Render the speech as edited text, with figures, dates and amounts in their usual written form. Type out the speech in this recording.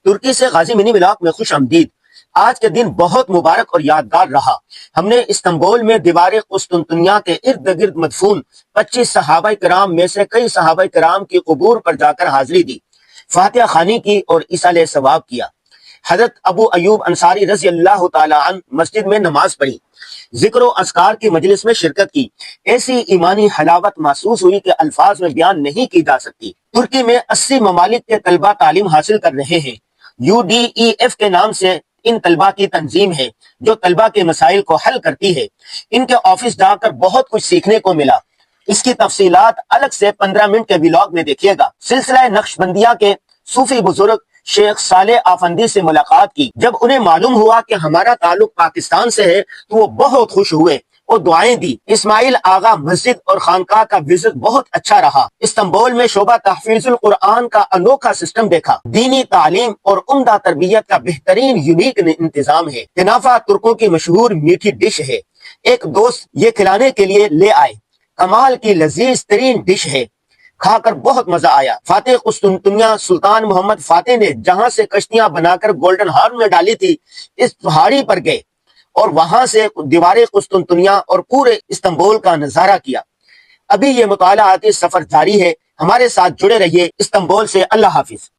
ترکی سے غازی منی ولاگ میں خوش آمدید۔ آج کے دن بہت مبارک اور یادگار رہا۔ ہم نے استنبول میں دیوار قسطنطنیہ کے ارد گرد مدفون 25 صحابہ کرام میں سے کئی صحابہ کرام کی قبور پر جا کر حاضری دی، فاتحہ خوانی کی اور ایصال ثواب کیا۔ حضرت ابو ایوب انصاری رضی اللہ تعالی عنہ مسجد میں نماز پڑھی، ذکر و اذکار کی مجلس میں شرکت کی۔ ایسی ایمانی حلاوت محسوس ہوئی کہ الفاظ میں بیان نہیں کی جا سکتی۔ ترکی میں 80 ممالک کے طلبہ تعلیم حاصل کر رہے ہیں۔ UDEF کے نام سے ان طلبہ کی تنظیم ہے جو طلبہ کے مسائل کو حل کرتی ہے۔ ان کے آفس جا کر بہت کچھ سیکھنے کو ملا۔ اس کی تفصیلات الگ سے 15 منٹ کے ولاگ میں دیکھیے گا۔ سلسلہ نقشبندیہ کے صوفی بزرگ شیخ صالح آفندی سے ملاقات کی۔ جب انہیں معلوم ہوا کہ ہمارا تعلق پاکستان سے ہے تو وہ بہت خوش ہوئے اور دعائیں دی۔ اسماعیل آغا مسجد اور خانقاہ کا وزٹ بہت اچھا رہا۔ استنبول میں شعبہ تحفیظ القرآن کا انوکھا سسٹم دیکھا۔ دینی تعلیم اور عمدہ تربیت کا بہترین یونیک انتظام ہے۔ کنافہ ترکوں کی مشہور میٹھی ڈش ہے۔ ایک دوست یہ کھلانے کے لیے لے آئے۔ کمال کی لذیذ ترین ڈش ہے، کھا کر بہت مزہ آیا۔ فاتح قسطنطنیہ سلطان محمد فاتح نے جہاں سے کشتیاں بنا کر گولڈن ہارن میں ڈالی تھی، اس پہاڑی پر گئے اور وہاں سے دیوار قسطنطنیہ اور پورے استنبول کا نظارہ کیا۔ ابھی یہ مطالعاتی سفر جاری ہے، ہمارے ساتھ جڑے رہیے۔ استنبول سے اللہ حافظ۔